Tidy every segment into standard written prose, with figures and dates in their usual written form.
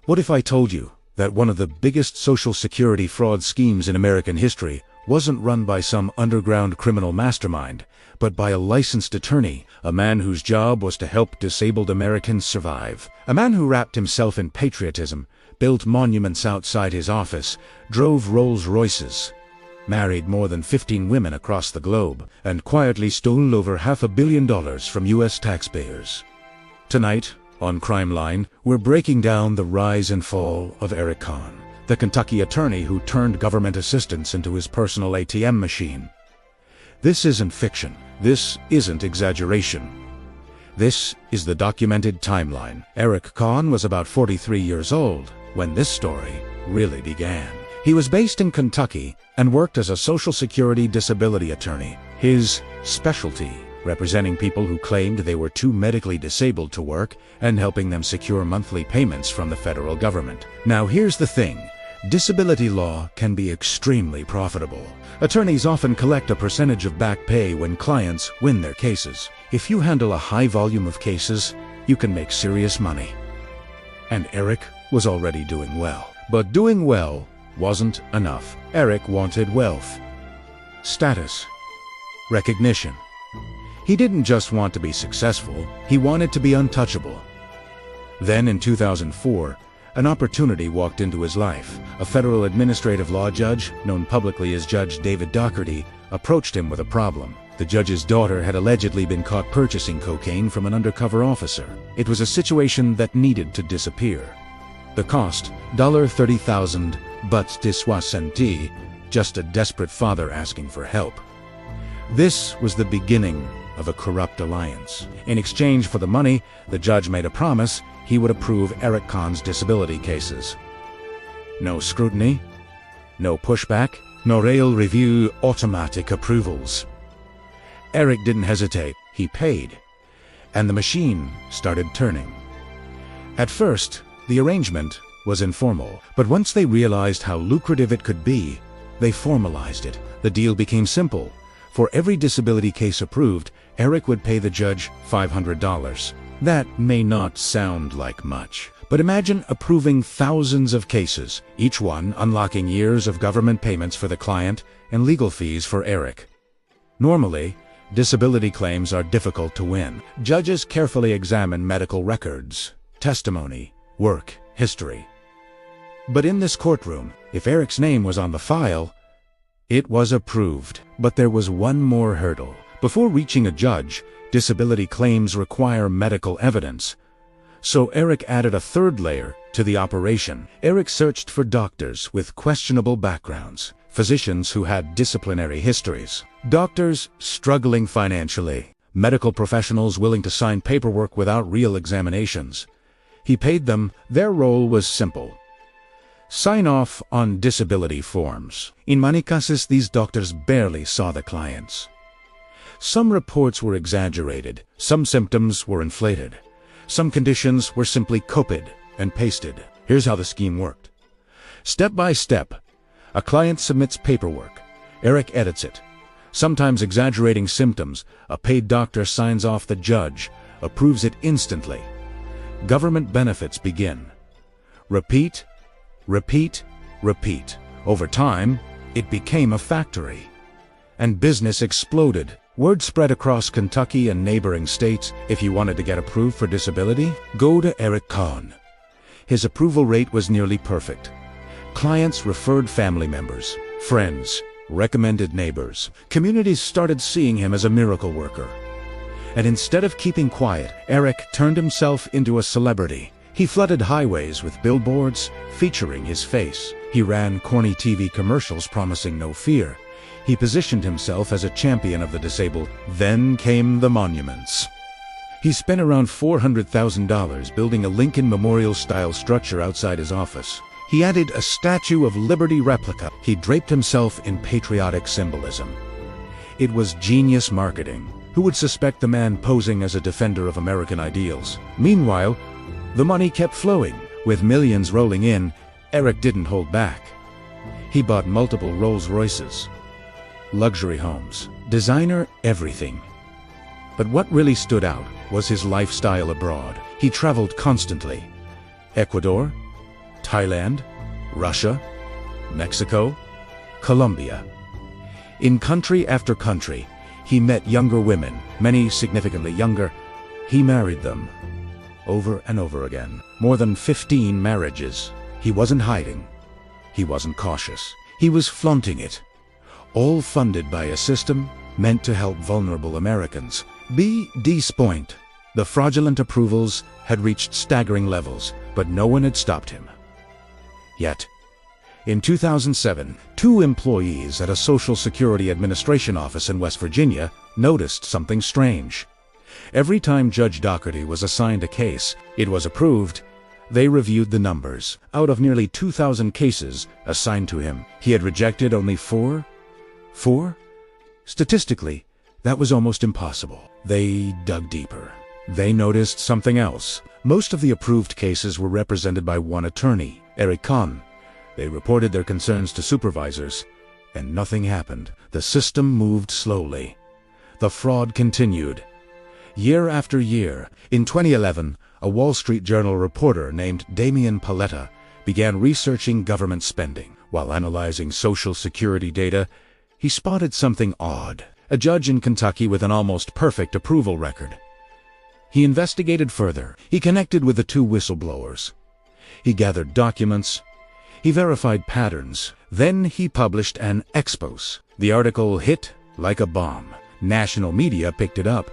What if I told you that one of the biggest Social Security fraud schemes in American history wasn't run by some underground criminal mastermind, but by a licensed attorney, a man whose job was to help disabled Americans survive, a man who wrapped himself in patriotism, built monuments outside his office, drove Rolls-Royces, married more than 15 women across the globe, and quietly stole over $500 million from U.S. taxpayers. Tonight, on Crime Line, we're breaking down the rise and fall of Eric Kahn, the Kentucky attorney who turned government assistance into his personal ATM machine. This isn't fiction. This isn't exaggeration. This is the documented timeline. Eric Kahn was about 43 years old when this story really began. He was based in Kentucky and worked as a Social Security disability attorney. His specialty, representing people who claimed they were too medically disabled to work and helping them secure monthly payments from the federal government. Now here's the thing. Disability law can be extremely profitable. Attorneys often collect a percentage of back pay when clients win their cases. If you handle a high volume of cases, you can make serious money. And Eric was already doing well. But doing well wasn't enough. Eric wanted wealth, status, recognition. He didn't just want to be successful, he wanted to be untouchable. Then in 2004, an opportunity walked into his life. A federal administrative law judge, known publicly as Judge David Dougherty, approached him with a problem. The judge's daughter had allegedly been caught purchasing cocaine from an undercover officer. It was a situation that needed to disappear. The cost, $30,000, but dissoixante, just a desperate father asking for help. This was the beginning of a corrupt alliance. In exchange for the money, the judge made a promise he would approve Eric Kahn's disability cases. No scrutiny, no pushback, no real review, automatic approvals. Eric didn't hesitate, he paid, and the machine started turning. At first, the arrangement was informal, but once they realized how lucrative it could be, they formalized it. The deal became simple. For every disability case approved, Eric would pay the judge $500. That may not sound like much, but imagine approving thousands of cases, each one unlocking years of government payments for the client and legal fees for Eric. Normally, disability claims are difficult to win. Judges carefully examine medical records, testimony, work history. But in this courtroom, if Eric's name was on the file, it was approved. But there was one more hurdle. Before reaching a judge, disability claims require medical evidence. So Eric added a third layer to the operation. Eric searched for doctors with questionable backgrounds, physicians who had disciplinary histories, doctors struggling financially, medical professionals willing to sign paperwork without real examinations. He paid them. Their role was simple: sign off on disability forms. In many cases, these doctors barely saw the clients. Some reports were exaggerated, some symptoms were inflated, some conditions were simply copied and pasted. Here's how the scheme worked. Step by step, a client submits paperwork. Eric edits it. Sometimes exaggerating symptoms, a paid doctor signs off. The judge approves it instantly. Government benefits begin. Repeat, repeat, repeat. Over time, it became a factory. And business exploded. Word spread across Kentucky and neighboring states. If you wanted to get approved for disability, go to Eric Kahn. His approval rate was nearly perfect. Clients referred family members, friends, recommended neighbors. Communities started seeing him as a miracle worker. And instead of keeping quiet, Eric turned himself into a celebrity. He flooded highways with billboards featuring his face. He ran corny TV commercials promising no fear. He positioned himself as a champion of the disabled. Then came the monuments. He spent around $400,000 building a Lincoln Memorial-style structure outside his office. He added a Statue of Liberty replica. He draped himself in patriotic symbolism. It was genius marketing. Who would suspect the man posing as a defender of American ideals? Meanwhile, the money kept flowing. With millions rolling in, Eric didn't hold back. He bought multiple Rolls-Royces, luxury homes, designer everything. But what really stood out was his lifestyle abroad. He traveled constantly. Ecuador, Thailand, Russia, Mexico, Colombia. In country after country, he met younger women, many significantly younger. He married them over and over again. More than 15 marriages. He wasn't hiding. He wasn't cautious. He was flaunting it. All funded by a system meant to help vulnerable Americans. Point. The fraudulent approvals had reached staggering levels, but no one had stopped him. Yet, in 2007, 2 employees at a Social Security Administration office in West Virginia noticed something strange. Every time Judge Doherty was assigned a case, it was approved. They reviewed the numbers. Out of nearly 2,000 cases assigned to him, he had rejected only 4? 4? Statistically, that was almost impossible. They dug deeper. They noticed something else. Most of the approved cases were represented by one attorney, Eric Kahn. They reported their concerns to supervisors, and nothing happened. The system moved slowly. The fraud continued. Year after year, in 2011, a Wall Street Journal reporter named Damian Paletta began researching government spending. While analyzing Social Security data, he spotted something odd. A judge in Kentucky with an almost perfect approval record. He investigated further. He connected with the 2 whistleblowers. He gathered documents. He verified patterns. Then he published an expose. The article hit like a bomb. National media picked it up.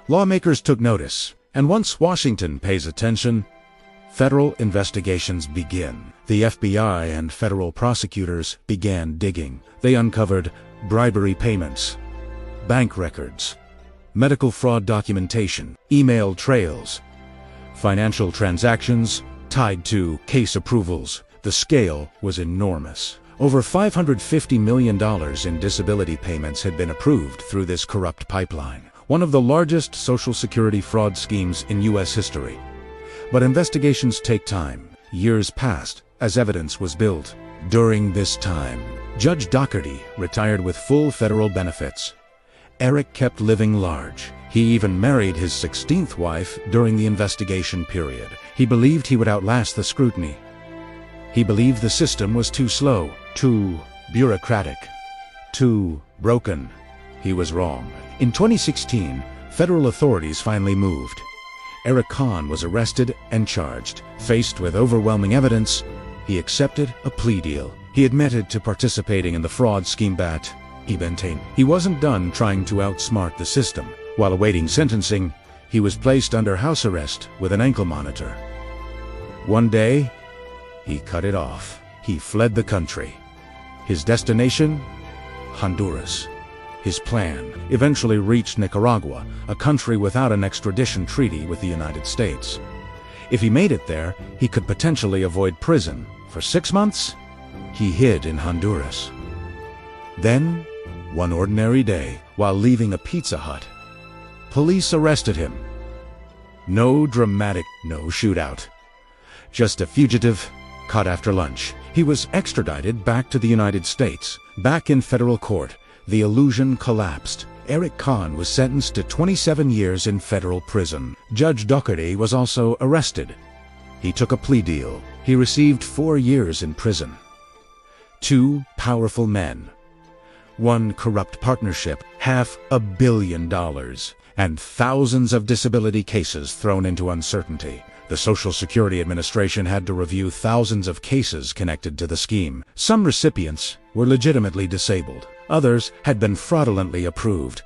Lawmakers took notice. And once Washington pays attention, federal investigations begin. The FBI and federal prosecutors began digging. They uncovered bribery payments, bank records, medical fraud documentation, email trails, financial transactions tied to case approvals. The scale was enormous. Over $550 million in disability payments had been approved through this corrupt pipeline, one of the largest Social Security fraud schemes in U.S. history. But investigations take time. Years passed as evidence was built. During this time, Judge Doherty retired with full federal benefits. Eric kept living large. He even married his 16th wife during the investigation period. He believed he would outlast the scrutiny. He believed the system was too slow, too bureaucratic, too broken. He was wrong. In 2016, federal authorities finally moved. Eric Kahn was arrested and charged. Faced with overwhelming evidence, he accepted a plea deal. He admitted to participating in the fraud scheme, but he wasn't done trying to outsmart the system. While awaiting sentencing, he was placed under house arrest with an ankle monitor. One day, he cut it off. He fled the country. His destination? Honduras. His plan eventually reached Nicaragua, a country without an extradition treaty with the United States. If he made it there, he could potentially avoid prison. For 6 months, he hid in Honduras. Then, one ordinary day, while leaving a Pizza Hut, police arrested him. No dramatic, no shootout. Just a fugitive caught after lunch. He was extradited back to the United States. Back in federal court, the illusion collapsed. Eric Kahn was sentenced to 27 years in federal prison. Judge Doherty was also arrested. He took a plea deal. He received 4 years in prison. 2 powerful men. 1 corrupt partnership, $500 million, and thousands of disability cases thrown into uncertainty. The Social Security Administration had to review thousands of cases connected to the scheme. Some recipients were legitimately disabled. Others had been fraudulently approved.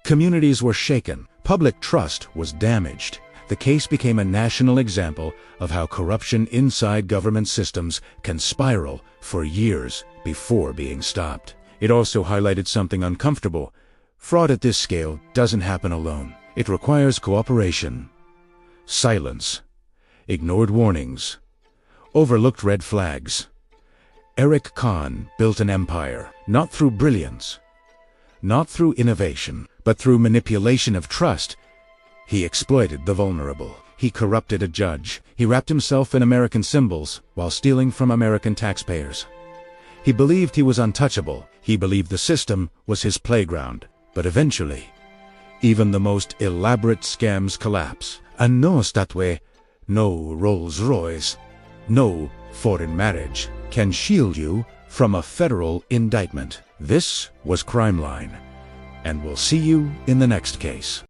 Communities were shaken. Public trust was damaged. The case became a national example of how corruption inside government systems can spiral for years before being stopped. It also highlighted something uncomfortable. Fraud at this scale doesn't happen alone. It requires cooperation, silence, ignored warnings, overlooked red flags. Eric Kahn built an empire, not through brilliance, not through innovation, but through manipulation of trust. He exploited the vulnerable. He corrupted a judge. He wrapped himself in American symbols while stealing from American taxpayers. He believed he was untouchable. He believed the system was his playground. But eventually, even the most elaborate scams collapse. And no statue, no Rolls-Royce, no foreign marriage can shield you from a federal indictment. This was Crime Line, and we'll see you in the next case.